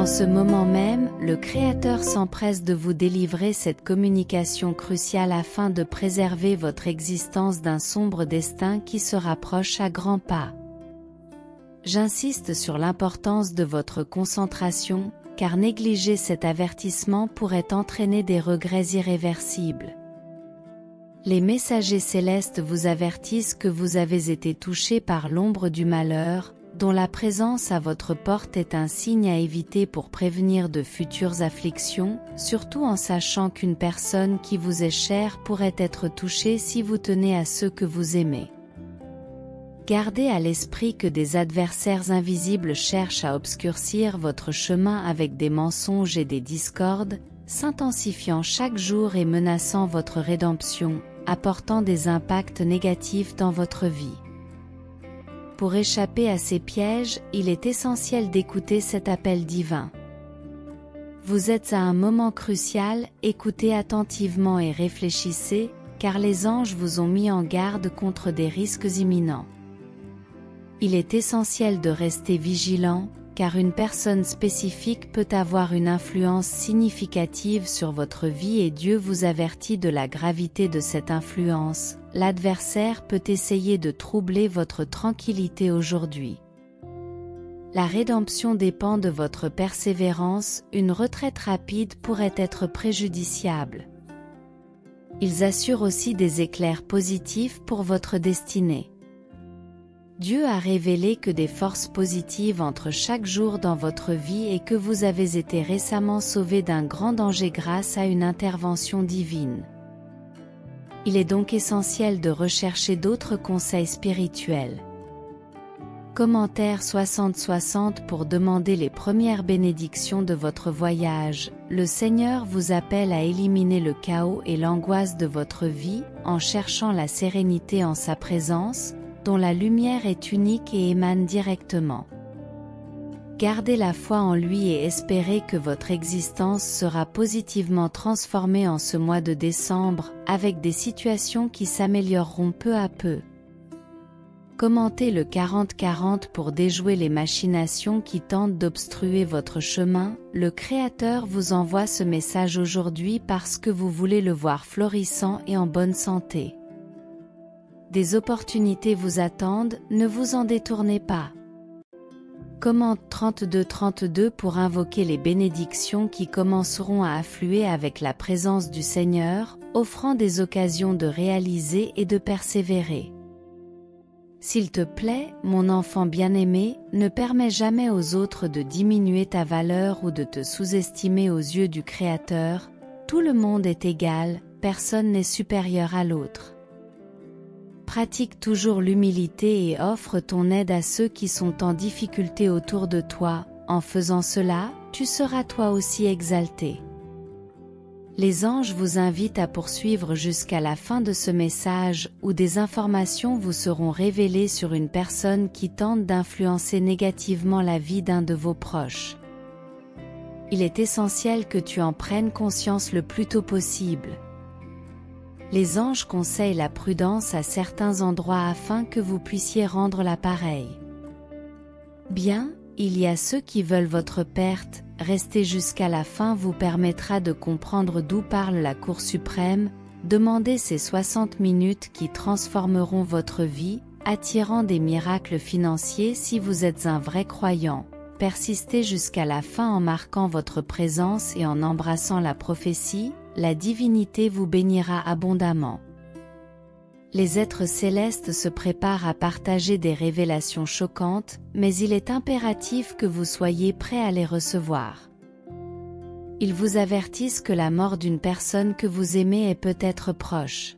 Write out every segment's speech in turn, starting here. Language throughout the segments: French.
En ce moment même, le Créateur s'empresse de vous délivrer cette communication cruciale afin de préserver votre existence d'un sombre destin qui se rapproche à grands pas. J'insiste sur l'importance de votre concentration, car négliger cet avertissement pourrait entraîner des regrets irréversibles. Les messagers célestes vous avertissent que vous avez été touché par l'ombre du malheur, dont la présence à votre porte est un signe à éviter pour prévenir de futures afflictions, surtout en sachant qu'une personne qui vous est chère pourrait être touchée si vous tenez à ceux que vous aimez. Gardez à l'esprit que des adversaires invisibles cherchent à obscurcir votre chemin avec des mensonges et des discordes, s'intensifiant chaque jour et menaçant votre rédemption, apportant des impacts négatifs dans votre vie. Pour échapper à ces pièges, il est essentiel d'écouter cet appel divin. Vous êtes à un moment crucial, écoutez attentivement et réfléchissez, car les anges vous ont mis en garde contre des risques imminents. Il est essentiel de rester vigilant, car une personne spécifique peut avoir une influence significative sur votre vie et Dieu vous avertit de la gravité de cette influence. L'adversaire peut essayer de troubler votre tranquillité aujourd'hui. La rédemption dépend de votre persévérance, une retraite rapide pourrait être préjudiciable. Ils assurent aussi des éclairs positifs pour votre destinée. Dieu a révélé que des forces positives entrent chaque jour dans votre vie et que vous avez été récemment sauvé d'un grand danger grâce à une intervention divine. Il est donc essentiel de rechercher d'autres conseils spirituels. Commentaire 60-60 pour demander les premières bénédictions de votre voyage. Le Seigneur vous appelle à éliminer le chaos et l'angoisse de votre vie, en cherchant la sérénité en sa présence, dont la lumière est unique et émane directement. Gardez la foi en lui et espérez que votre existence sera positivement transformée en ce mois de décembre, avec des situations qui s'amélioreront peu à peu. Commentez le 40-40 pour déjouer les machinations qui tentent d'obstruer votre chemin. Le Créateur vous envoie ce message aujourd'hui parce que vous voulez le voir florissant et en bonne santé. Des opportunités vous attendent, ne vous en détournez pas. Commente 32-32 pour invoquer les bénédictions qui commenceront à affluer avec la présence du Seigneur, offrant des occasions de réaliser et de persévérer. S'il te plaît, mon enfant bien-aimé, ne permets jamais aux autres de diminuer ta valeur ou de te sous-estimer aux yeux du Créateur. Tout le monde est égal, personne n'est supérieur à l'autre. Pratique toujours l'humilité et offre ton aide à ceux qui sont en difficulté autour de toi. En faisant cela, tu seras toi aussi exalté. Les anges vous invitent à poursuivre jusqu'à la fin de ce message, où des informations vous seront révélées sur une personne qui tente d'influencer négativement la vie d'un de vos proches. Il est essentiel que tu en prennes conscience le plus tôt possible. Les anges conseillent la prudence à certains endroits afin que vous puissiez rendre l'appareil. Bien, il y a ceux qui veulent votre perte, rester jusqu'à la fin vous permettra de comprendre d'où parle la Cour suprême. Demandez ces 60 minutes qui transformeront votre vie, attirant des miracles financiers si vous êtes un vrai croyant. Persistez jusqu'à la fin en marquant votre présence et en embrassant la prophétie. La divinité vous bénira abondamment. Les êtres célestes se préparent à partager des révélations choquantes, mais il est impératif que vous soyez prêts à les recevoir. Ils vous avertissent que la mort d'une personne que vous aimez est peut-être proche.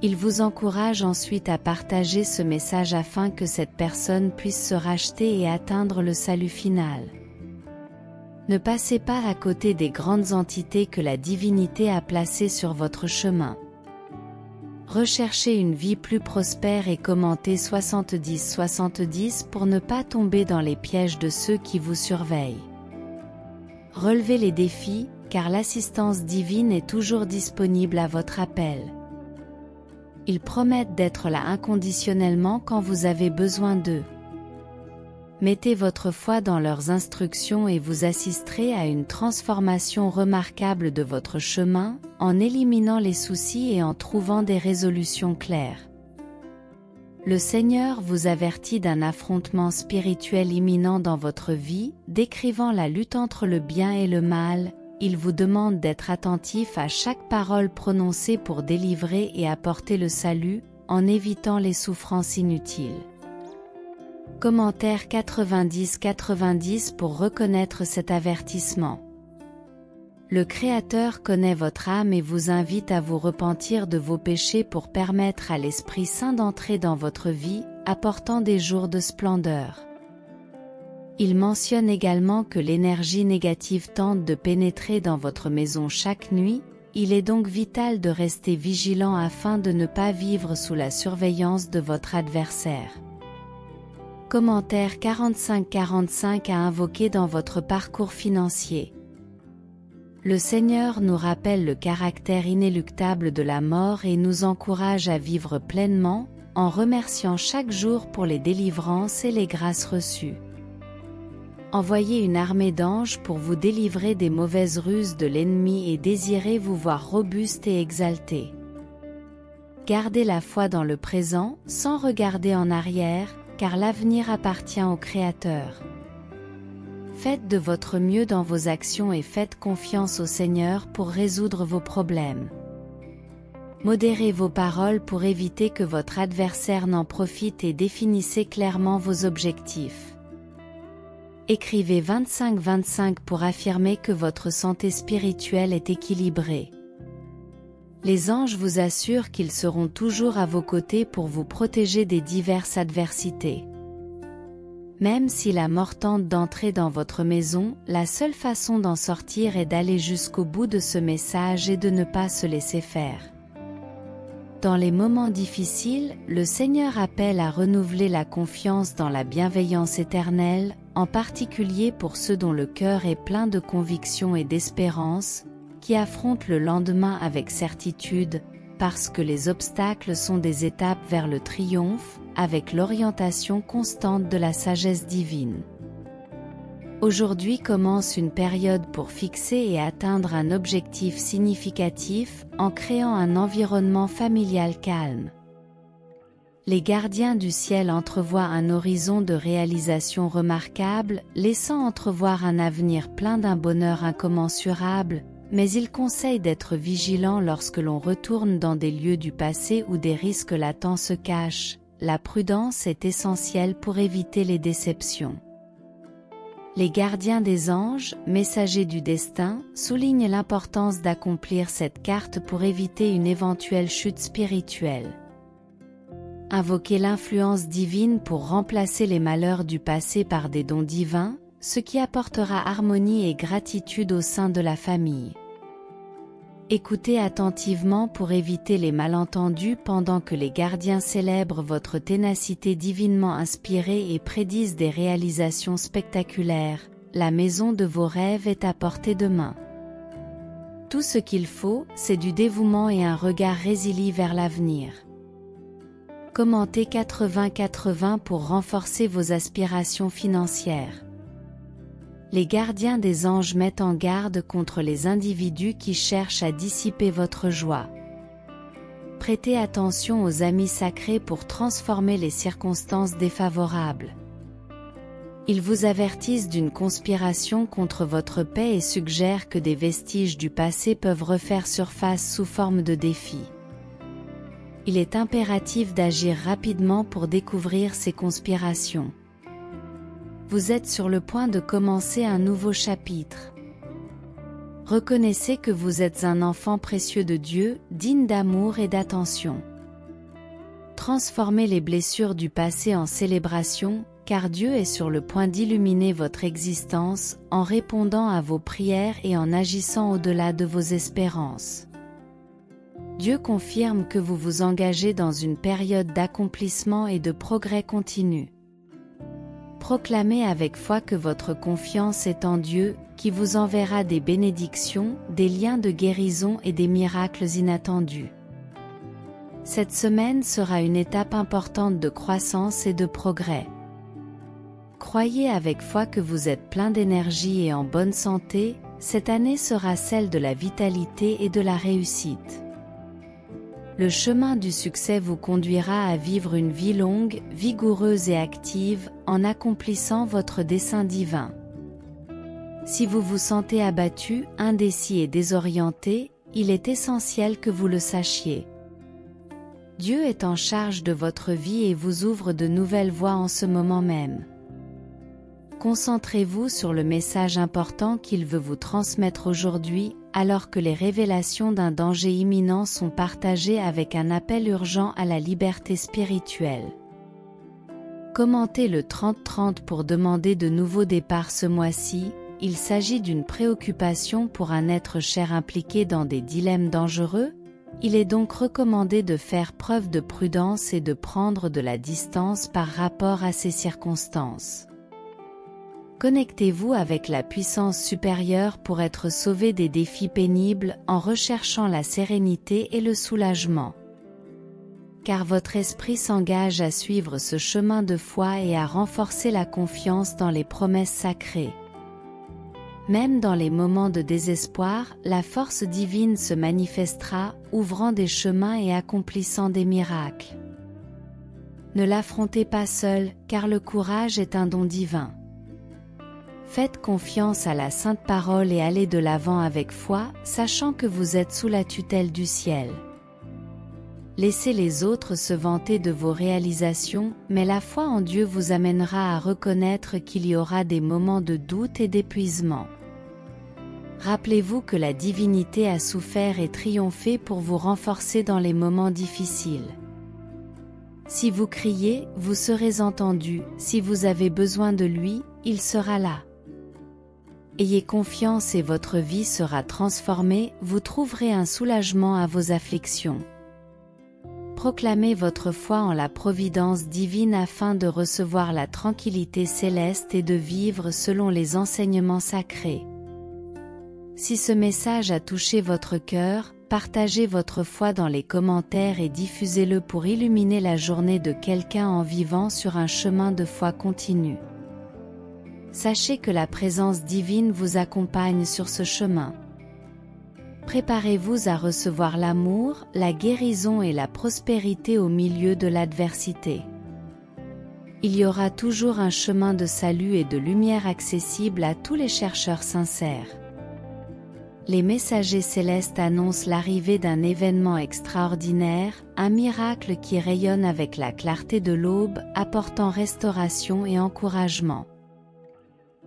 Ils vous encouragent ensuite à partager ce message afin que cette personne puisse se racheter et atteindre le salut final. Ne passez pas à côté des grandes entités que la divinité a placées sur votre chemin. Recherchez une vie plus prospère et commentez 70-70 pour ne pas tomber dans les pièges de ceux qui vous surveillent. Relevez les défis, car l'assistance divine est toujours disponible à votre appel. Ils promettent d'être là inconditionnellement quand vous avez besoin d'eux. Mettez votre foi dans leurs instructions et vous assisterez à une transformation remarquable de votre chemin, en éliminant les soucis et en trouvant des résolutions claires. Le Seigneur vous avertit d'un affrontement spirituel imminent dans votre vie, décrivant la lutte entre le bien et le mal. Il vous demande d'être attentif à chaque parole prononcée pour délivrer et apporter le salut, en évitant les souffrances inutiles. Commentaire 90-90 pour reconnaître cet avertissement. Le Créateur connaît votre âme et vous invite à vous repentir de vos péchés pour permettre à l'Esprit Saint d'entrer dans votre vie, apportant des jours de splendeur. Il mentionne également que l'énergie négative tente de pénétrer dans votre maison chaque nuit. Il est donc vital de rester vigilant afin de ne pas vivre sous la surveillance de votre adversaire. Commentaire 45-45 à invoquer dans votre parcours financier. Le Seigneur nous rappelle le caractère inéluctable de la mort et nous encourage à vivre pleinement, en remerciant chaque jour pour les délivrances et les grâces reçues. Envoyez une armée d'anges pour vous délivrer des mauvaises ruses de l'ennemi et désirez vous voir robuste et exalté. Gardez la foi dans le présent, sans regarder en arrière, car l'avenir appartient au Créateur. Faites de votre mieux dans vos actions et faites confiance au Seigneur pour résoudre vos problèmes. Modérez vos paroles pour éviter que votre adversaire n'en profite et définissez clairement vos objectifs. Écrivez 25-25 pour affirmer que votre santé spirituelle est équilibrée. Les anges vous assurent qu'ils seront toujours à vos côtés pour vous protéger des diverses adversités. Même si la mort tente d'entrer dans votre maison, la seule façon d'en sortir est d'aller jusqu'au bout de ce message et de ne pas se laisser faire. Dans les moments difficiles, le Seigneur appelle à renouveler la confiance dans la bienveillance éternelle, en particulier pour ceux dont le cœur est plein de conviction et d'espérance, qui affrontent le lendemain avec certitude, parce que les obstacles sont des étapes vers le triomphe, avec l'orientation constante de la sagesse divine. Aujourd'hui commence une période pour fixer et atteindre un objectif significatif, en créant un environnement familial calme. Les gardiens du ciel entrevoient un horizon de réalisation remarquable, laissant entrevoir un avenir plein d'un bonheur incommensurable, mais ils conseillent d'être vigilant lorsque l'on retourne dans des lieux du passé où des risques latents se cachent. La prudence est essentielle pour éviter les déceptions. Les gardiens des anges, messagers du destin, soulignent l'importance d'accomplir cette carte pour éviter une éventuelle chute spirituelle. Invoquez l'influence divine pour remplacer les malheurs du passé par des dons divins, ce qui apportera harmonie et gratitude au sein de la famille. Écoutez attentivement pour éviter les malentendus pendant que les gardiens célèbrent votre ténacité divinement inspirée et prédisent des réalisations spectaculaires. La maison de vos rêves est à portée de main. Tout ce qu'il faut, c'est du dévouement et un regard résili vers l'avenir. Commentez 80-80 pour renforcer vos aspirations financières. Les gardiens des anges mettent en garde contre les individus qui cherchent à dissiper votre joie. Prêtez attention aux amis sacrés pour transformer les circonstances défavorables. Ils vous avertissent d'une conspiration contre votre paix et suggèrent que des vestiges du passé peuvent refaire surface sous forme de défis. Il est impératif d'agir rapidement pour découvrir ces conspirations. Vous êtes sur le point de commencer un nouveau chapitre. Reconnaissez que vous êtes un enfant précieux de Dieu, digne d'amour et d'attention. Transformez les blessures du passé en célébration, car Dieu est sur le point d'illuminer votre existence, en répondant à vos prières et en agissant au-delà de vos espérances. Dieu confirme que vous vous engagez dans une période d'accomplissement et de progrès continu. Proclamez avec foi que votre confiance est en Dieu, qui vous enverra des bénédictions, des liens de guérison et des miracles inattendus. Cette semaine sera une étape importante de croissance et de progrès. Croyez avec foi que vous êtes plein d'énergie et en bonne santé, cette année sera celle de la vitalité et de la réussite. Le chemin du succès vous conduira à vivre une vie longue, vigoureuse et active, en accomplissant votre dessein divin. Si vous vous sentez abattu, indécis et désorienté, il est essentiel que vous le sachiez. Dieu est en charge de votre vie et vous ouvre de nouvelles voies en ce moment même. Concentrez-vous sur le message important qu'il veut vous transmettre aujourd'hui, alors que les révélations d'un danger imminent sont partagées avec un appel urgent à la liberté spirituelle. Commentez le 30-30 pour demander de nouveaux départs ce mois-ci. Il s'agit d'une préoccupation pour un être cher impliqué dans des dilemmes dangereux. Il est donc recommandé de faire preuve de prudence et de prendre de la distance par rapport à ces circonstances. Connectez-vous avec la puissance supérieure pour être sauvé des défis pénibles en recherchant la sérénité et le soulagement. Car votre esprit s'engage à suivre ce chemin de foi et à renforcer la confiance dans les promesses sacrées. Même dans les moments de désespoir, la force divine se manifestera, ouvrant des chemins et accomplissant des miracles. Ne l'affrontez pas seul, car le courage est un don divin. Faites confiance à la sainte parole et allez de l'avant avec foi, sachant que vous êtes sous la tutelle du ciel. Laissez les autres se vanter de vos réalisations, mais la foi en Dieu vous amènera à reconnaître qu'il y aura des moments de doute et d'épuisement. Rappelez-vous que la divinité a souffert et triomphé pour vous renforcer dans les moments difficiles. Si vous criez, vous serez entendu, si vous avez besoin de lui, il sera là. Ayez confiance et votre vie sera transformée, vous trouverez un soulagement à vos afflictions. Proclamez votre foi en la providence divine afin de recevoir la tranquillité céleste et de vivre selon les enseignements sacrés. Si ce message a touché votre cœur, partagez votre foi dans les commentaires et diffusez-le pour illuminer la journée de quelqu'un en vivant sur un chemin de foi continu. Sachez que la présence divine vous accompagne sur ce chemin. Préparez-vous à recevoir l'amour, la guérison et la prospérité au milieu de l'adversité. Il y aura toujours un chemin de salut et de lumière accessible à tous les chercheurs sincères. Les messagers célestes annoncent l'arrivée d'un événement extraordinaire, un miracle qui rayonne avec la clarté de l'aube, apportant restauration et encouragement.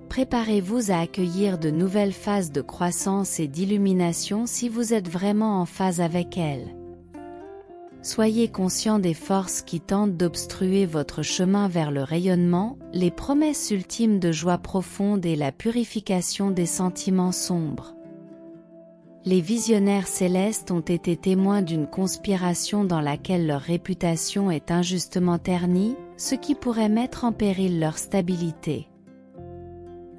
Préparez-vous à accueillir de nouvelles phases de croissance et d'illumination si vous êtes vraiment en phase avec elles. Soyez conscient des forces qui tentent d'obstruer votre chemin vers le rayonnement, les promesses ultimes de joie profonde et la purification des sentiments sombres. Les visionnaires célestes ont été témoins d'une conspiration dans laquelle leur réputation est injustement ternie, ce qui pourrait mettre en péril leur stabilité.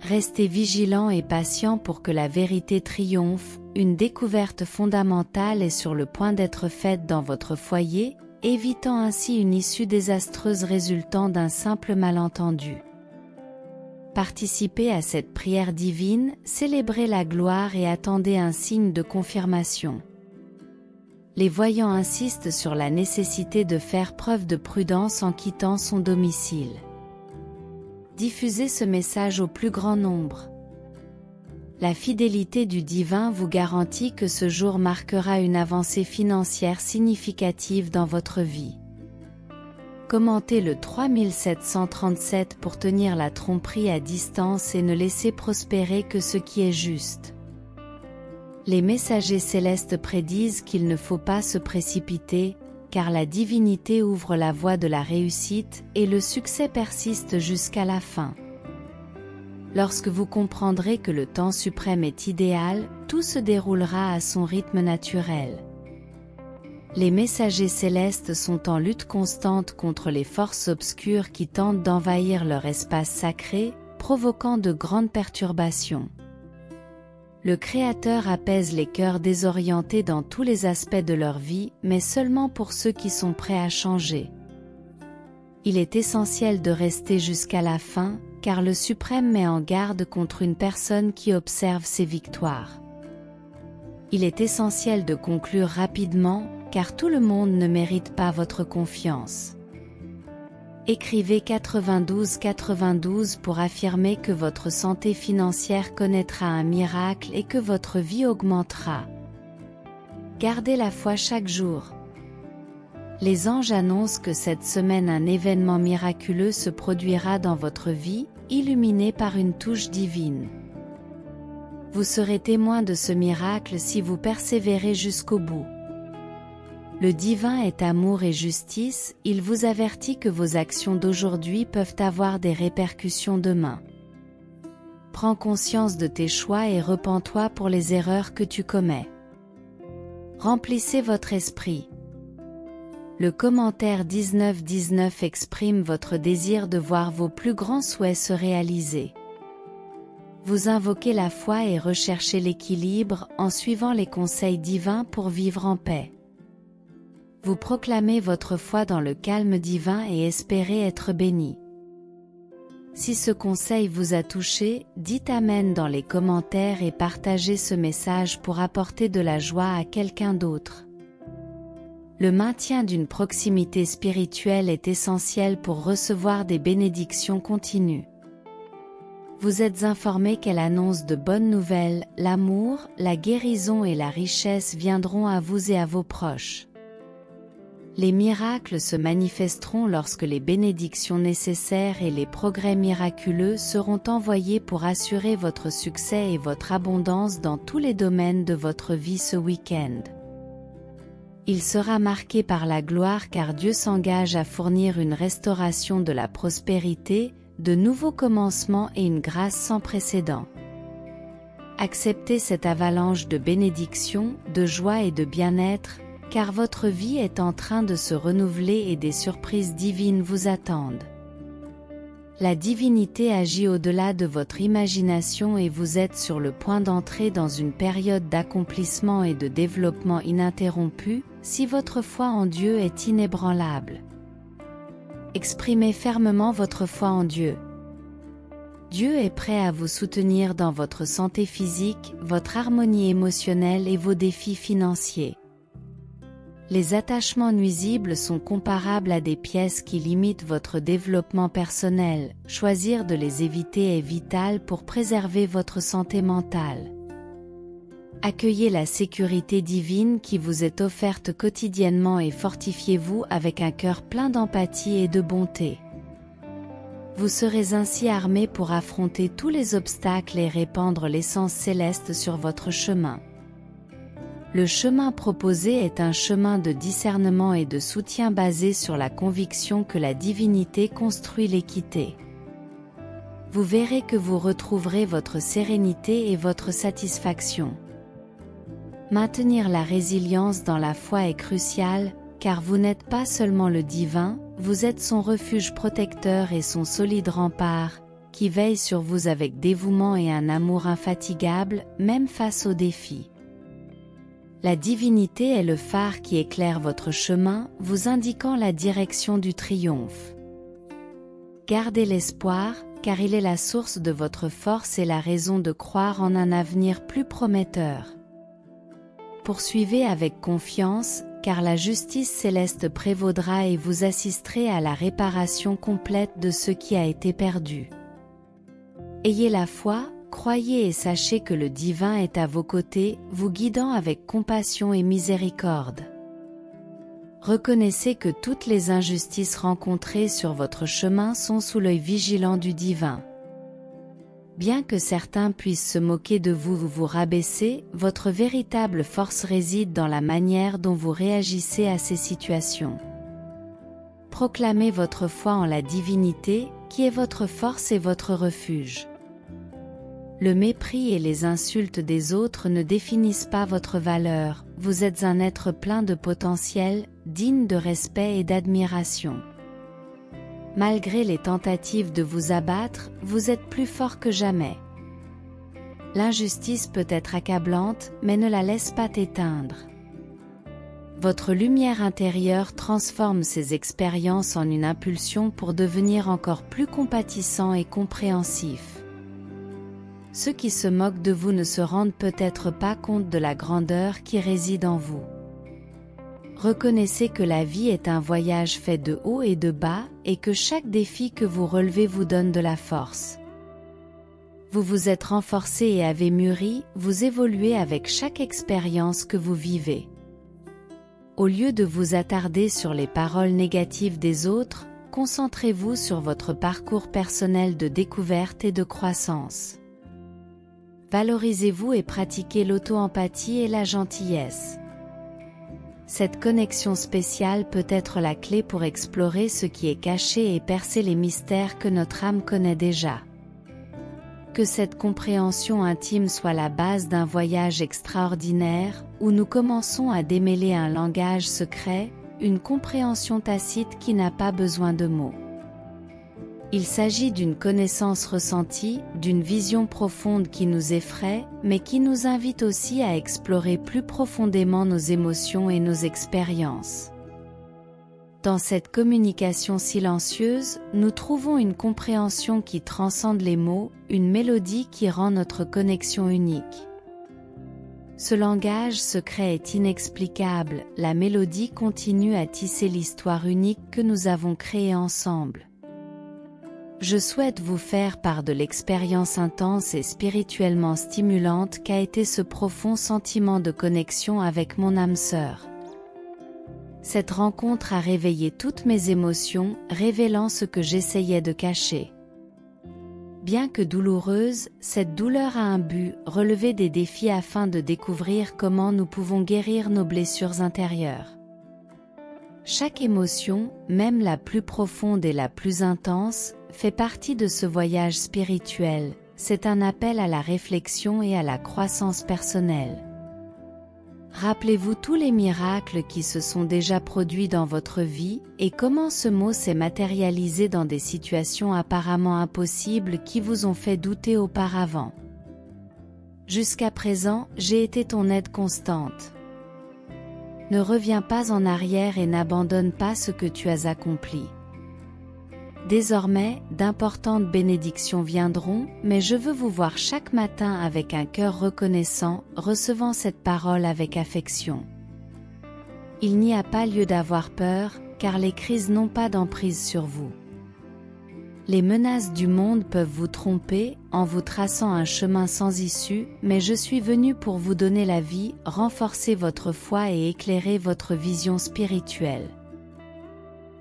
Restez vigilants et patients pour que la vérité triomphe, une découverte fondamentale est sur le point d'être faite dans votre foyer, évitant ainsi une issue désastreuse résultant d'un simple malentendu. Participez à cette prière divine, célébrez la gloire et attendez un signe de confirmation. Les voyants insistent sur la nécessité de faire preuve de prudence en quittant son domicile. Diffusez ce message au plus grand nombre. La fidélité du divin vous garantit que ce jour marquera une avancée financière significative dans votre vie. Commentez le 3737 pour tenir la tromperie à distance et ne laisser prospérer que ce qui est juste. Les messagers célestes prédisent qu'il ne faut pas se précipiter, car la divinité ouvre la voie de la réussite et le succès persiste jusqu'à la fin. Lorsque vous comprendrez que le temps suprême est idéal, tout se déroulera à son rythme naturel. Les messagers célestes sont en lutte constante contre les forces obscures qui tentent d'envahir leur espace sacré, provoquant de grandes perturbations. Le Créateur apaise les cœurs désorientés dans tous les aspects de leur vie, mais seulement pour ceux qui sont prêts à changer. Il est essentiel de rester jusqu'à la fin, car le Suprême met en garde contre une personne qui observe ses victoires. Il est essentiel de conclure rapidement, car tout le monde ne mérite pas votre confiance. Écrivez 92 pour affirmer que votre santé financière connaîtra un miracle et que votre vie augmentera. Gardez la foi chaque jour. Les anges annoncent que cette semaine un événement miraculeux se produira dans votre vie, illuminé par une touche divine. Vous serez témoin de ce miracle si vous persévérez jusqu'au bout. Le divin est amour et justice, il vous avertit que vos actions d'aujourd'hui peuvent avoir des répercussions demain. Prends conscience de tes choix et repens-toi pour les erreurs que tu commets. Remplissez votre esprit. Le commentaire 19 exprime votre désir de voir vos plus grands souhaits se réaliser. Vous invoquez la foi et recherchez l'équilibre en suivant les conseils divins pour vivre en paix. Vous proclamez votre foi dans le calme divin et espérez être béni. Si ce conseil vous a touché, dites Amen dans les commentaires et partagez ce message pour apporter de la joie à quelqu'un d'autre. Le maintien d'une proximité spirituelle est essentiel pour recevoir des bénédictions continues. Vous êtes informé qu'elle annonce de bonnes nouvelles, l'amour, la guérison et la richesse viendront à vous et à vos proches. Les miracles se manifesteront lorsque les bénédictions nécessaires et les progrès miraculeux seront envoyés pour assurer votre succès et votre abondance dans tous les domaines de votre vie ce week-end. Il sera marqué par la gloire car Dieu s'engage à fournir une restauration de la prospérité, de nouveaux commencements et une grâce sans précédent. Acceptez cette avalanche de bénédictions, de joie et de bien-être, car votre vie est en train de se renouveler et des surprises divines vous attendent. La divinité agit au-delà de votre imagination et vous êtes sur le point d'entrer dans une période d'accomplissement et de développement ininterrompu, si votre foi en Dieu est inébranlable. Exprimez fermement votre foi en Dieu. Dieu est prêt à vous soutenir dans votre santé physique, votre harmonie émotionnelle et vos défis financiers. Les attachements nuisibles sont comparables à des pièces qui limitent votre développement personnel. Choisir de les éviter est vital pour préserver votre santé mentale. Accueillez la sécurité divine qui vous est offerte quotidiennement et fortifiez-vous avec un cœur plein d'empathie et de bonté. Vous serez ainsi armé pour affronter tous les obstacles et répandre l'essence céleste sur votre chemin. Le chemin proposé est un chemin de discernement et de soutien basé sur la conviction que la divinité construit l'équité. Vous verrez que vous retrouverez votre sérénité et votre satisfaction. Maintenir la résilience dans la foi est crucial, car vous n'êtes pas seulement le divin, vous êtes son refuge protecteur et son solide rempart, qui veille sur vous avec dévouement et un amour infatigable, même face aux défis. La divinité est le phare qui éclaire votre chemin, vous indiquant la direction du triomphe. Gardez l'espoir, car il est la source de votre force et la raison de croire en un avenir plus prometteur. Poursuivez avec confiance, car la justice céleste prévaudra et vous assisterez à la réparation complète de ce qui a été perdu. Ayez la foi, croyez et sachez que le divin est à vos côtés, vous guidant avec compassion et miséricorde. Reconnaissez que toutes les injustices rencontrées sur votre chemin sont sous l'œil vigilant du divin. Bien que certains puissent se moquer de vous ou vous rabaisser, votre véritable force réside dans la manière dont vous réagissez à ces situations. Proclamez votre foi en la divinité, qui est votre force et votre refuge. Le mépris et les insultes des autres ne définissent pas votre valeur, vous êtes un être plein de potentiel, digne de respect et d'admiration. Malgré les tentatives de vous abattre, vous êtes plus fort que jamais. L'injustice peut être accablante, mais ne la laisse pas t'éteindre. Votre lumière intérieure transforme ces expériences en une impulsion pour devenir encore plus compatissant et compréhensif. Ceux qui se moquent de vous ne se rendent peut-être pas compte de la grandeur qui réside en vous. Reconnaissez que la vie est un voyage fait de haut et de bas, et que chaque défi que vous relevez vous donne de la force. Vous vous êtes renforcé et avez mûri, vous évoluez avec chaque expérience que vous vivez. Au lieu de vous attarder sur les paroles négatives des autres, concentrez-vous sur votre parcours personnel de découverte et de croissance. Valorisez-vous et pratiquez l'auto-empathie et la gentillesse. Cette connexion spéciale peut être la clé pour explorer ce qui est caché et percer les mystères que notre âme connaît déjà. Que cette compréhension intime soit la base d'un voyage extraordinaire, où nous commençons à démêler un langage secret, une compréhension tacite qui n'a pas besoin de mots. Il s'agit d'une connaissance ressentie, d'une vision profonde qui nous effraie, mais qui nous invite aussi à explorer plus profondément nos émotions et nos expériences. Dans cette communication silencieuse, nous trouvons une compréhension qui transcende les mots, une mélodie qui rend notre connexion unique. Ce langage secret est inexplicable, la mélodie continue à tisser l'histoire unique que nous avons créée ensemble. Je souhaite vous faire part de l'expérience intense et spirituellement stimulante qu'a été ce profond sentiment de connexion avec mon âme sœur. Cette rencontre a réveillé toutes mes émotions, révélant ce que j'essayais de cacher. Bien que douloureuse, cette douleur a un but, relever des défis afin de découvrir comment nous pouvons guérir nos blessures intérieures. Chaque émotion, même la plus profonde et la plus intense, fait partie de ce voyage spirituel. C'est un appel à la réflexion et à la croissance personnelle. Rappelez-vous tous les miracles qui se sont déjà produits dans votre vie, et comment ce mot s'est matérialisé dans des situations apparemment impossibles qui vous ont fait douter auparavant. Jusqu'à présent, j'ai été ton aide constante. Ne reviens pas en arrière et n'abandonne pas ce que tu as accompli. Désormais, d'importantes bénédictions viendront, mais je veux vous voir chaque matin avec un cœur reconnaissant, recevant cette parole avec affection. Il n'y a pas lieu d'avoir peur, car les crises n'ont pas d'emprise sur vous. Les menaces du monde peuvent vous tromper, en vous traçant un chemin sans issue, mais je suis venu pour vous donner la vie, renforcer votre foi et éclairer votre vision spirituelle.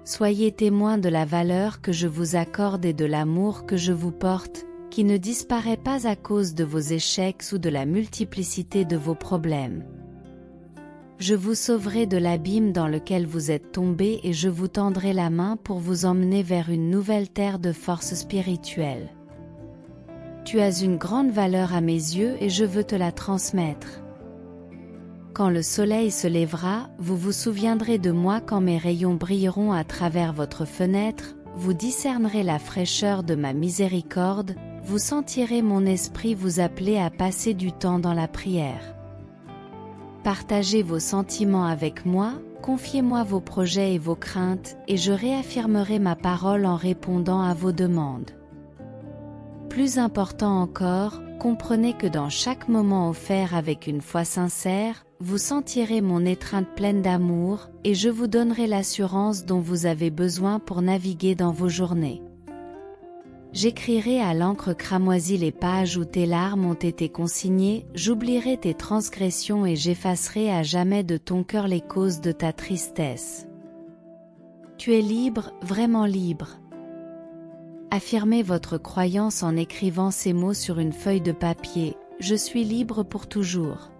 Soyez témoins de la valeur que je vous accorde et de l'amour que je vous porte, qui ne disparaît pas à cause de vos échecs ou de la multiplicité de vos problèmes. Je vous sauverai de l'abîme dans lequel vous êtes tombés et je vous tendrai la main pour vous emmener vers une nouvelle terre de force spirituelle. Tu as une grande valeur à mes yeux et je veux te la transmettre. Quand le soleil se lèvera, vous vous souviendrez de moi quand mes rayons brilleront à travers votre fenêtre, vous discernerez la fraîcheur de ma miséricorde, vous sentirez mon esprit vous appeler à passer du temps dans la prière. Partagez vos sentiments avec moi, confiez-moi vos projets et vos craintes, et je réaffirmerai ma parole en répondant à vos demandes. Plus important encore, comprenez que dans chaque moment offert avec une foi sincère, vous sentirez mon étreinte pleine d'amour, et je vous donnerai l'assurance dont vous avez besoin pour naviguer dans vos journées. J'écrirai à l'encre cramoisie les pages où tes larmes ont été consignées, j'oublierai tes transgressions et j'effacerai à jamais de ton cœur les causes de ta tristesse. Tu es libre, vraiment libre. Affirmez votre croyance en écrivant ces mots sur une feuille de papier, je suis libre pour toujours.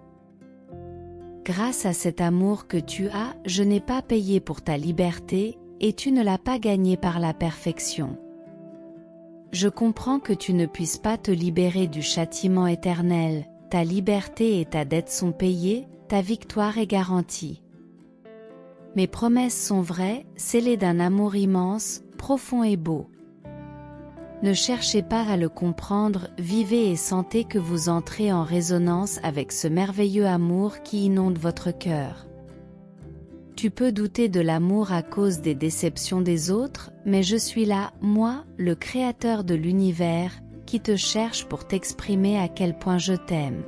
Grâce à cet amour que tu as, je n'ai pas payé pour ta liberté, et tu ne l'as pas gagnée par la perfection. Je comprends que tu ne puisses pas te libérer du châtiment éternel, ta liberté et ta dette sont payées, ta victoire est garantie. Mes promesses sont vraies, scellées d'un amour immense, profond et beau. Ne cherchez pas à le comprendre, vivez et sentez que vous entrez en résonance avec ce merveilleux amour qui inonde votre cœur. Tu peux douter de l'amour à cause des déceptions des autres, mais je suis là, moi, le créateur de l'univers, qui te cherche pour t'exprimer à quel point je t'aime.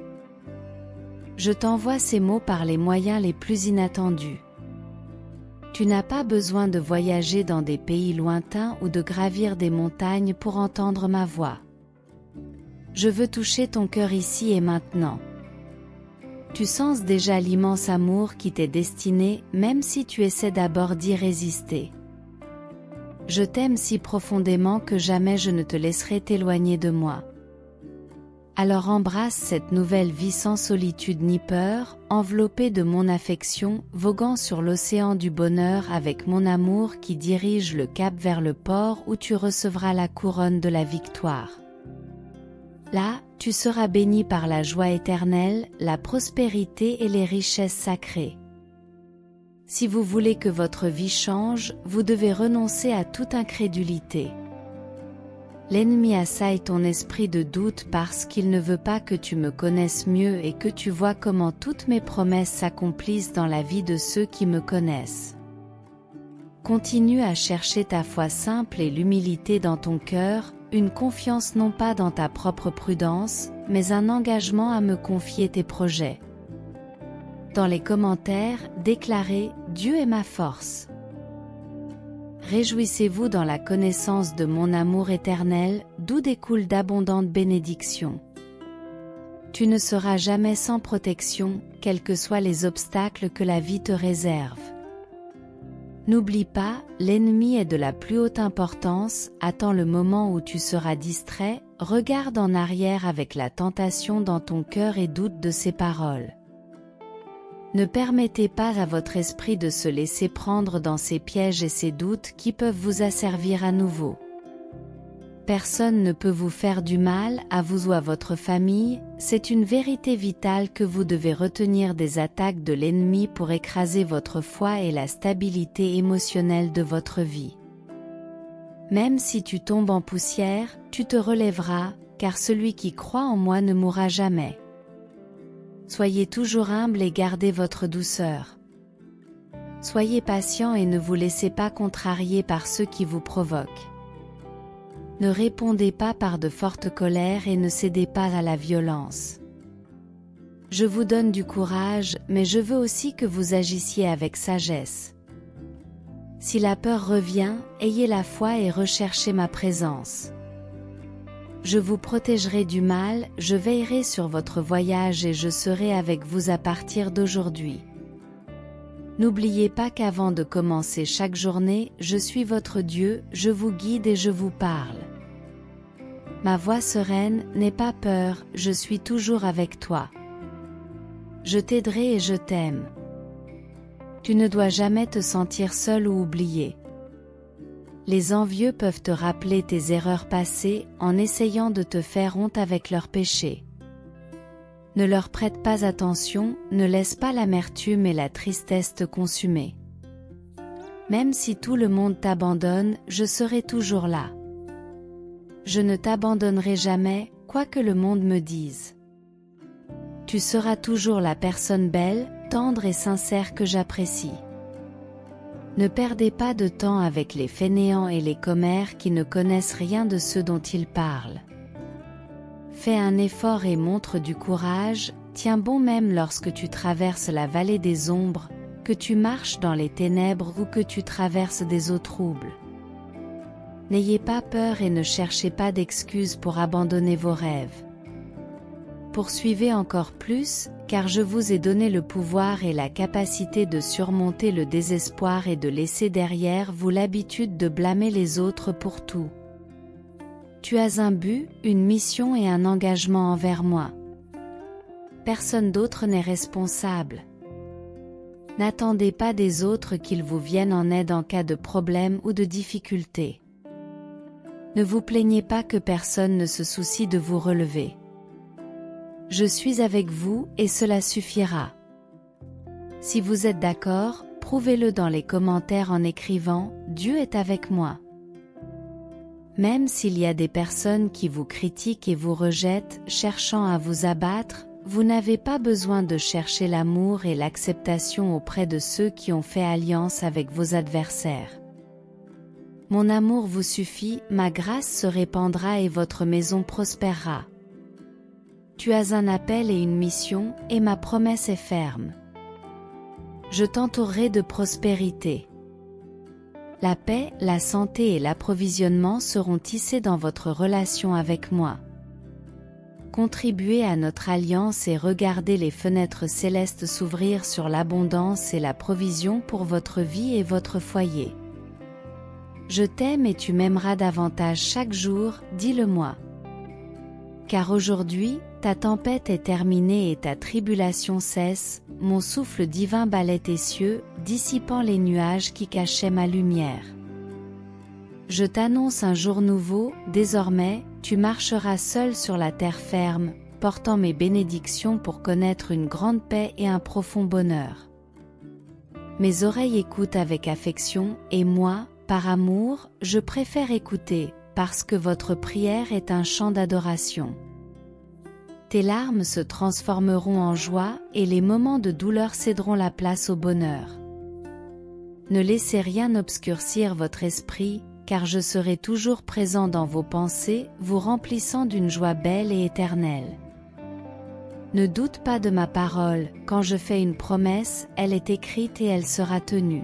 Je t'envoie ces mots par les moyens les plus inattendus. Tu n'as pas besoin de voyager dans des pays lointains ou de gravir des montagnes pour entendre ma voix. Je veux toucher ton cœur ici et maintenant. Tu sens déjà l'immense amour qui t'est destiné, même si tu essaies d'abord d'y résister. Je t'aime si profondément que jamais je ne te laisserai t'éloigner de moi. Alors embrasse cette nouvelle vie sans solitude ni peur, enveloppée de mon affection, voguant sur l'océan du bonheur avec mon amour qui dirige le cap vers le port où tu recevras la couronne de la victoire. Là, tu seras béni par la joie éternelle, la prospérité et les richesses sacrées. Si vous voulez que votre vie change, vous devez renoncer à toute incrédulité. L'ennemi assaille ton esprit de doute parce qu'il ne veut pas que tu me connaisses mieux et que tu vois comment toutes mes promesses s'accomplissent dans la vie de ceux qui me connaissent. Continue à chercher ta foi simple et l'humilité dans ton cœur, une confiance non pas dans ta propre prudence, mais un engagement à me confier tes projets. Dans les commentaires, déclarez « Dieu est ma force ». Réjouissez-vous dans la connaissance de mon amour éternel, d'où découlent d'abondantes bénédictions. Tu ne seras jamais sans protection, quels que soient les obstacles que la vie te réserve. N'oublie pas, l'ennemi est de la plus haute importance, attends le moment où tu seras distrait, regarde en arrière avec la tentation dans ton cœur et doute de ses paroles. Ne permettez pas à votre esprit de se laisser prendre dans ces pièges et ces doutes qui peuvent vous asservir à nouveau. Personne ne peut vous faire du mal, à vous ou à votre famille, c'est une vérité vitale que vous devez retenir des attaques de l'ennemi pour écraser votre foi et la stabilité émotionnelle de votre vie. Même si tu tombes en poussière, tu te relèveras, car celui qui croit en moi ne mourra jamais. Soyez toujours humble et gardez votre douceur. Soyez patient et ne vous laissez pas contrarier par ceux qui vous provoquent. Ne répondez pas par de fortes colères et ne cédez pas à la violence. Je vous donne du courage, mais je veux aussi que vous agissiez avec sagesse. Si la peur revient, ayez la foi et recherchez ma présence. Je vous protégerai du mal, je veillerai sur votre voyage et je serai avec vous à partir d'aujourd'hui. N'oubliez pas qu'avant de commencer chaque journée, je suis votre Dieu, je vous guide et je vous parle. Ma voix sereine, n'aie pas peur, je suis toujours avec toi. Je t'aiderai et je t'aime. Tu ne dois jamais te sentir seul ou oublié. Les envieux peuvent te rappeler tes erreurs passées en essayant de te faire honte avec leurs péchés. Ne leur prête pas attention, ne laisse pas l'amertume et la tristesse te consumer. Même si tout le monde t'abandonne, je serai toujours là. Je ne t'abandonnerai jamais, quoi que le monde me dise. Tu seras toujours la personne belle, tendre et sincère que j'apprécie. Ne perdez pas de temps avec les fainéants et les commères qui ne connaissent rien de ce dont ils parlent. Fais un effort et montre du courage, tiens bon même lorsque tu traverses la vallée des ombres, que tu marches dans les ténèbres ou que tu traverses des eaux troubles. N'ayez pas peur et ne cherchez pas d'excuses pour abandonner vos rêves. Poursuivez encore plus, car je vous ai donné le pouvoir et la capacité de surmonter le désespoir et de laisser derrière vous l'habitude de blâmer les autres pour tout. Tu as un but, une mission et un engagement envers moi. Personne d'autre n'est responsable. N'attendez pas des autres qu'ils vous viennent en aide en cas de problème ou de difficulté. Ne vous plaignez pas que personne ne se soucie de vous relever. Je suis avec vous et cela suffira. Si vous êtes d'accord, prouvez-le dans les commentaires en écrivant « Dieu est avec moi ». Même s'il y a des personnes qui vous critiquent et vous rejettent, cherchant à vous abattre, vous n'avez pas besoin de chercher l'amour et l'acceptation auprès de ceux qui ont fait alliance avec vos adversaires. Mon amour vous suffit, ma grâce se répandra et votre maison prospérera. Tu as un appel et une mission, et ma promesse est ferme. Je t'entourerai de prospérité. La paix, la santé et l'approvisionnement seront tissés dans votre relation avec moi. Contribuez à notre alliance et regardez les fenêtres célestes s'ouvrir sur l'abondance et la provision pour votre vie et votre foyer. Je t'aime et tu m'aimeras davantage chaque jour, dis-le-moi. Car aujourd'hui, ta tempête est terminée et ta tribulation cesse, mon souffle divin balaie tes cieux, dissipant les nuages qui cachaient ma lumière. Je t'annonce un jour nouveau, désormais, tu marcheras seul sur la terre ferme, portant mes bénédictions pour connaître une grande paix et un profond bonheur. Mes oreilles écoutent avec affection, et moi, par amour, je préfère écouter, parce que votre prière est un chant d'adoration. Tes larmes se transformeront en joie, et les moments de douleur céderont la place au bonheur. Ne laissez rien obscurcir votre esprit, car je serai toujours présent dans vos pensées, vous remplissant d'une joie belle et éternelle. Ne doute pas de ma parole, quand je fais une promesse, elle est écrite et elle sera tenue.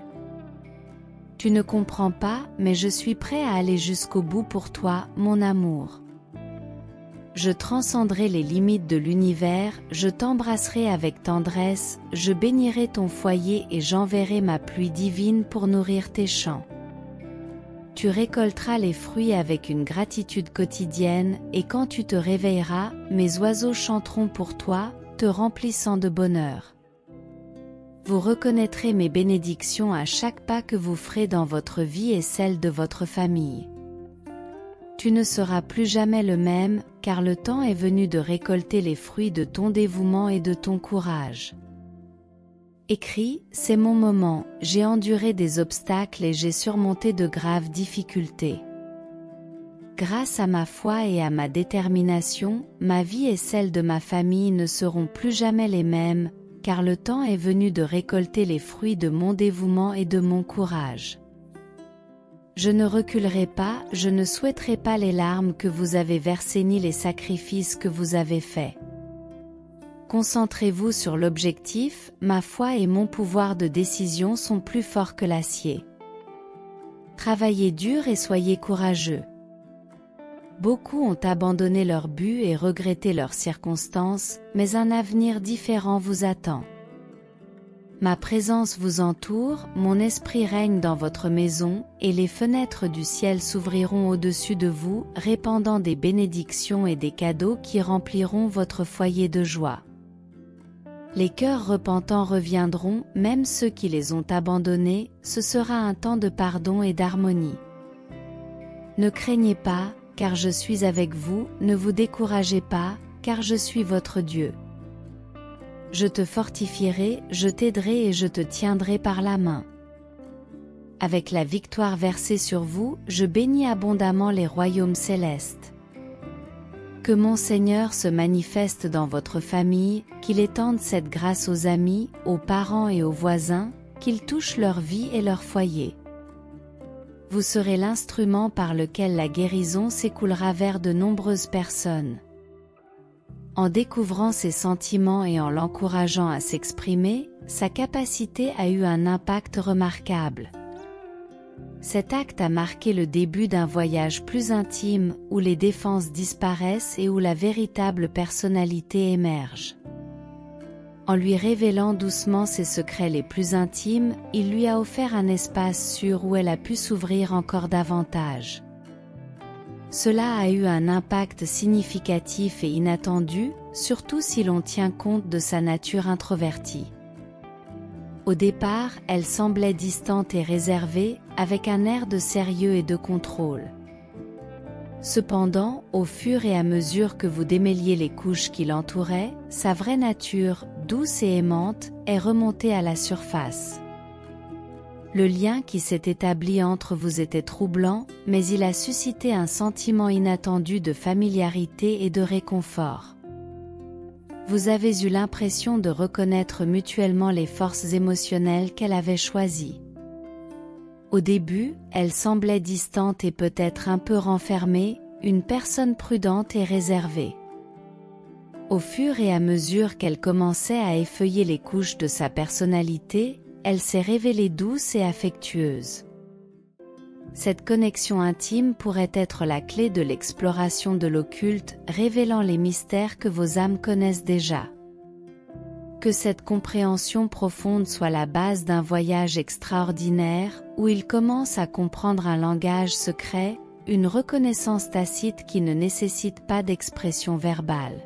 Tu ne comprends pas, mais je suis prêt à aller jusqu'au bout pour toi, mon amour. Je transcenderai les limites de l'univers, je t'embrasserai avec tendresse, je bénirai ton foyer et j'enverrai ma pluie divine pour nourrir tes champs. Tu récolteras les fruits avec une gratitude quotidienne, et quand tu te réveilleras, mes oiseaux chanteront pour toi, te remplissant de bonheur. Vous reconnaîtrez mes bénédictions à chaque pas que vous ferez dans votre vie et celle de votre famille. Tu ne seras plus jamais le même, car le temps est venu de récolter les fruits de ton dévouement et de ton courage. Écris, c'est mon moment, j'ai enduré des obstacles et j'ai surmonté de graves difficultés. Grâce à ma foi et à ma détermination, ma vie et celle de ma famille ne seront plus jamais les mêmes, car le temps est venu de récolter les fruits de mon dévouement et de mon courage. Je ne reculerai pas, je ne souhaiterai pas les larmes que vous avez versées ni les sacrifices que vous avez faits. Concentrez-vous sur l'objectif, ma foi et mon pouvoir de décision sont plus forts que l'acier. Travaillez dur et soyez courageux. Beaucoup ont abandonné leur but et regretté leurs circonstances, mais un avenir différent vous attend. Ma présence vous entoure, mon esprit règne dans votre maison, et les fenêtres du ciel s'ouvriront au-dessus de vous, répandant des bénédictions et des cadeaux qui rempliront votre foyer de joie. Les cœurs repentants reviendront, même ceux qui les ont abandonnés, ce sera un temps de pardon et d'harmonie. Ne craignez pas, car je suis avec vous, ne vous découragez pas, car je suis votre Dieu. Je te fortifierai, je t'aiderai et je te tiendrai par la main. Avec la victoire versée sur vous, je bénis abondamment les royaumes célestes. Que mon Seigneur se manifeste dans votre famille, qu'il étende cette grâce aux amis, aux parents et aux voisins, qu'il touche leur vie et leur foyer. Vous serez l'instrument par lequel la guérison s'écoulera vers de nombreuses personnes. En découvrant ses sentiments et en l'encourageant à s'exprimer, sa capacité a eu un impact remarquable. Cet acte a marqué le début d'un voyage plus intime, où les défenses disparaissent et où la véritable personnalité émerge. En lui révélant doucement ses secrets les plus intimes, il lui a offert un espace sûr où elle a pu s'ouvrir encore davantage. Cela a eu un impact significatif et inattendu, surtout si l'on tient compte de sa nature introvertie. Au départ, elle semblait distante et réservée, avec un air de sérieux et de contrôle. Cependant, au fur et à mesure que vous démêliez les couches qui l'entouraient, sa vraie nature, douce et aimante, est remontée à la surface. Le lien qui s'est établi entre vous était troublant, mais il a suscité un sentiment inattendu de familiarité et de réconfort. vous avez eu l'impression de reconnaître mutuellement les forces émotionnelles qu'elle avait choisies. Au début, elle semblait distante et peut-être un peu renfermée, une personne prudente et réservée. Au fur et à mesure qu'elle commençait à effeuiller les couches de sa personnalité, elle s'est révélée douce et affectueuse. Cette connexion intime pourrait être la clé de l'exploration de l'occulte, révélant les mystères que vos âmes connaissent déjà. Que cette compréhension profonde soit la base d'un voyage extraordinaire, où il commence à comprendre un langage secret, une reconnaissance tacite qui ne nécessite pas d'expression verbale.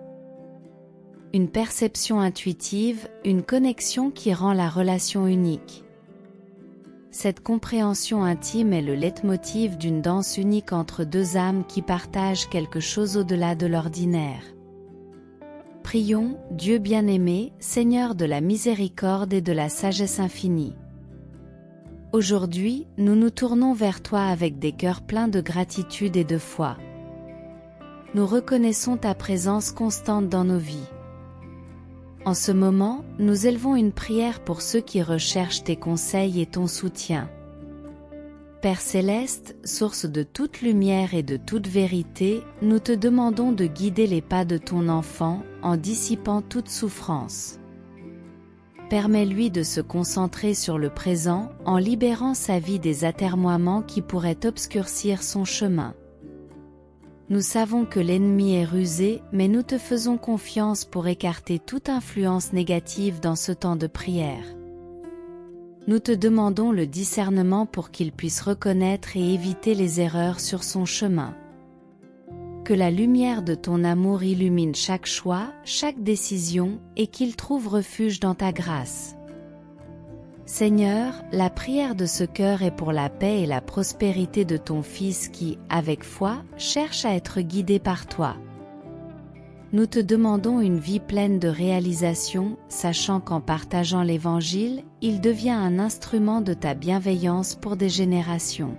Une perception intuitive, une connexion qui rend la relation unique. Cette compréhension intime est le leitmotiv d'une danse unique entre deux âmes qui partagent quelque chose au-delà de l'ordinaire. Prions, Dieu bien-aimé, Seigneur de la miséricorde et de la sagesse infinie. Aujourd'hui, nous nous tournons vers toi avec des cœurs pleins de gratitude et de foi. Nous reconnaissons ta présence constante dans nos vies. En ce moment, nous élevons une prière pour ceux qui recherchent tes conseils et ton soutien. Père céleste, source de toute lumière et de toute vérité, nous te demandons de guider les pas de ton enfant, en dissipant toute souffrance. Permets-lui de se concentrer sur le présent, en libérant sa vie des atermoiements qui pourraient obscurcir son chemin. Nous savons que l'ennemi est rusé, mais nous te faisons confiance pour écarter toute influence négative dans ce temps de prière. Nous te demandons le discernement pour qu'il puisse reconnaître et éviter les erreurs sur son chemin. Que la lumière de ton amour illumine chaque choix, chaque décision, et qu'il trouve refuge dans ta grâce. Seigneur, la prière de ce cœur est pour la paix et la prospérité de ton Fils qui, avec foi, cherche à être guidé par toi. Nous te demandons une vie pleine de réalisation, sachant qu'en partageant l'Évangile, il devient un instrument de ta bienveillance pour des générations.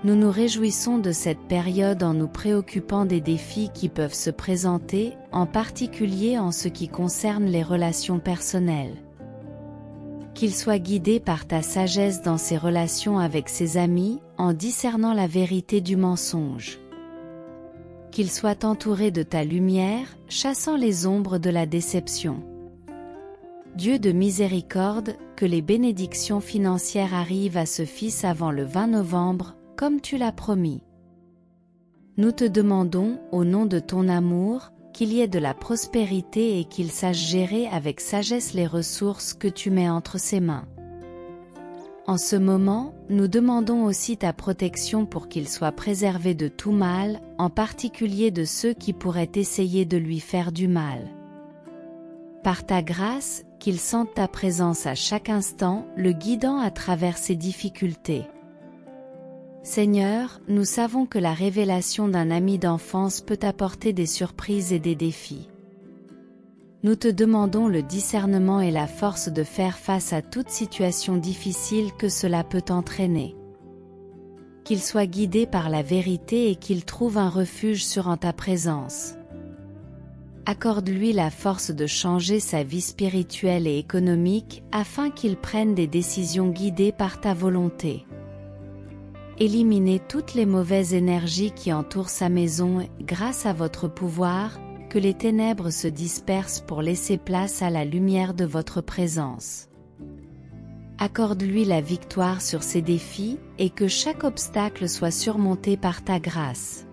Nous nous réjouissons de cette période en nous préoccupant des défis qui peuvent se présenter, en particulier en ce qui concerne les relations personnelles. Qu'il soit guidé par ta sagesse dans ses relations avec ses amis, en discernant la vérité du mensonge. Qu'il soit entouré de ta lumière, chassant les ombres de la déception. Dieu de miséricorde, que les bénédictions financières arrivent à ce Fils avant le 20 novembre, comme tu l'as promis. Nous te demandons, au nom de ton amour, qu'il y ait de la prospérité et qu'il sache gérer avec sagesse les ressources que tu mets entre ses mains. En ce moment, nous demandons aussi ta protection pour qu'il soit préservé de tout mal, en particulier de ceux qui pourraient essayer de lui faire du mal. Par ta grâce, qu'il sente ta présence à chaque instant, le guidant à travers ses difficultés. Seigneur, nous savons que la révélation d'un ami d'enfance peut apporter des surprises et des défis. Nous te demandons le discernement et la force de faire face à toute situation difficile que cela peut entraîner. Qu'il soit guidé par la vérité et qu'il trouve un refuge en ta présence. Accorde-lui la force de changer sa vie spirituelle et économique afin qu'il prenne des décisions guidées par ta volonté. Éliminez toutes les mauvaises énergies qui entourent sa maison grâce à votre pouvoir, que les ténèbres se dispersent pour laisser place à la lumière de votre présence. Accorde-lui la victoire sur ses défis, et que chaque obstacle soit surmonté par ta grâce.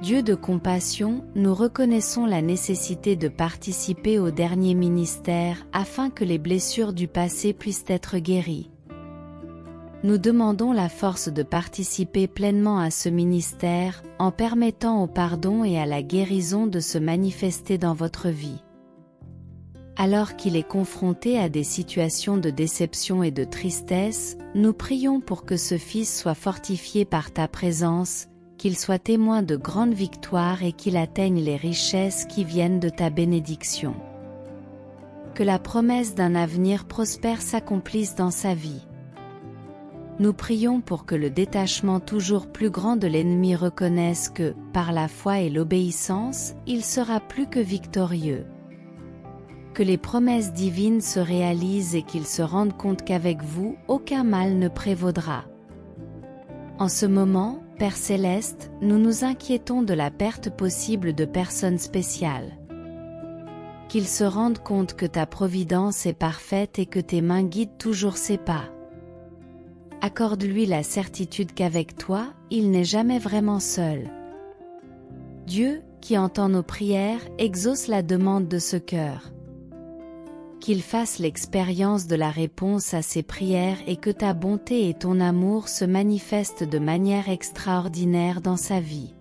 Dieu de compassion, nous reconnaissons la nécessité de participer au dernier ministère afin que les blessures du passé puissent être guéries. Nous demandons la force de participer pleinement à ce ministère, en permettant au pardon et à la guérison de se manifester dans votre vie. Alors qu'il est confronté à des situations de déception et de tristesse, nous prions pour que ce Fils soit fortifié par ta présence, qu'il soit témoin de grandes victoires et qu'il atteigne les richesses qui viennent de ta bénédiction. Que la promesse d'un avenir prospère s'accomplisse dans sa vie. Nous prions pour que le détachement toujours plus grand de l'ennemi reconnaisse que, par la foi et l'obéissance, il sera plus que victorieux. Que les promesses divines se réalisent et qu'il se rende compte qu'avec vous, aucun mal ne prévaudra. En ce moment, Père Céleste, nous nous inquiétons de la perte possible de personnes spéciales. Qu'il se rende compte que ta providence est parfaite et que tes mains guident toujours ses pas. Accorde-lui la certitude qu'avec toi, il n'est jamais vraiment seul. Dieu, qui entend nos prières, exauce la demande de ce cœur. Qu'il fasse l'expérience de la réponse à ses prières et que ta bonté et ton amour se manifestent de manière extraordinaire dans sa vie.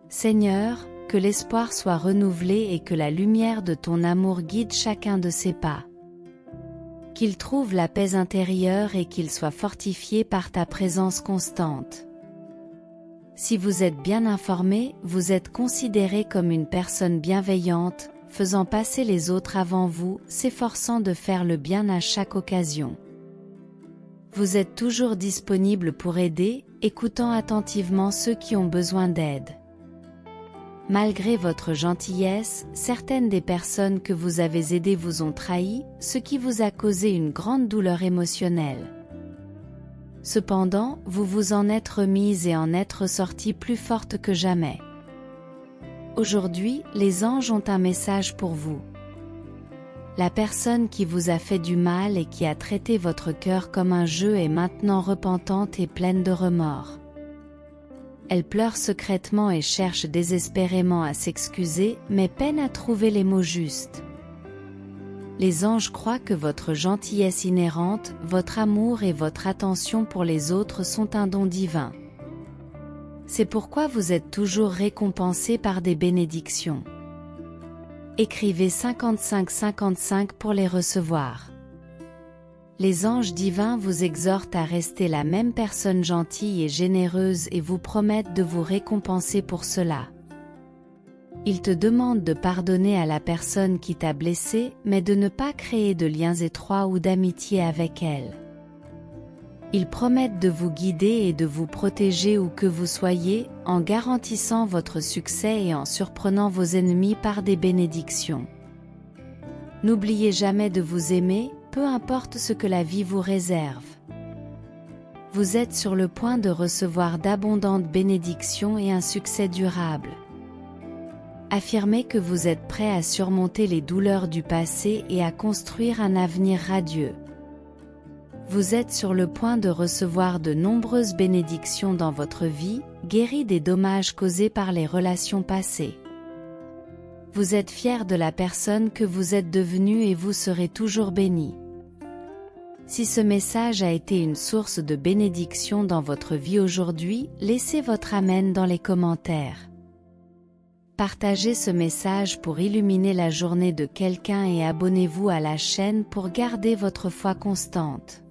Seigneur, que l'espoir soit renouvelé et que la lumière de ton amour guide chacun de ses pas. Qu'il trouve la paix intérieure et qu'il soit fortifié par ta présence constante. Si vous êtes bien informé, vous êtes considéré comme une personne bienveillante, faisant passer les autres avant vous, s'efforçant de faire le bien à chaque occasion. Vous êtes toujours disponible pour aider, écoutant attentivement ceux qui ont besoin d'aide. Malgré votre gentillesse, certaines des personnes que vous avez aidées vous ont trahi, ce qui vous a causé une grande douleur émotionnelle. Cependant, vous vous en êtes remise et en êtes ressortie plus forte que jamais. Aujourd'hui, les anges ont un message pour vous. La personne qui vous a fait du mal et qui a traité votre cœur comme un jeu est maintenant repentante et pleine de remords. Elle pleure secrètement et cherche désespérément à s'excuser, mais peine à trouver les mots justes. Les anges croient que votre gentillesse inhérente, votre amour et votre attention pour les autres sont un don divin. C'est pourquoi vous êtes toujours récompensé par des bénédictions. Écrivez 5555 pour les recevoir. Les anges divins vous exhortent à rester la même personne gentille et généreuse et vous promettent de vous récompenser pour cela. Ils te demandent de pardonner à la personne qui t'a blessé, mais de ne pas créer de liens étroits ou d'amitié avec elle. Ils promettent de vous guider et de vous protéger où que vous soyez, en garantissant votre succès et en surprenant vos ennemis par des bénédictions. N'oubliez jamais de vous aimer, peu importe ce que la vie vous réserve. Vous êtes sur le point de recevoir d'abondantes bénédictions et un succès durable. Affirmez que vous êtes prêt à surmonter les douleurs du passé et à construire un avenir radieux. Vous êtes sur le point de recevoir de nombreuses bénédictions dans votre vie, guéri des dommages causés par les relations passées. Vous êtes fier de la personne que vous êtes devenue et vous serez toujours béni. Si ce message a été une source de bénédiction dans votre vie aujourd'hui, laissez votre Amen dans les commentaires. Partagez ce message pour illuminer la journée de quelqu'un et abonnez-vous à la chaîne pour garder votre foi constante.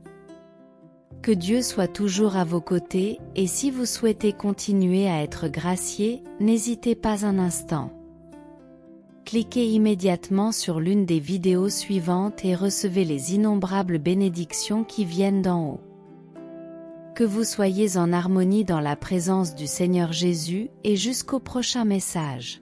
Que Dieu soit toujours à vos côtés, et si vous souhaitez continuer à être gracié, n'hésitez pas un instant. Cliquez immédiatement sur l'une des vidéos suivantes et recevez les innombrables bénédictions qui viennent d'en haut. Que vous soyez en harmonie dans la présence du Seigneur Jésus et jusqu'au prochain message.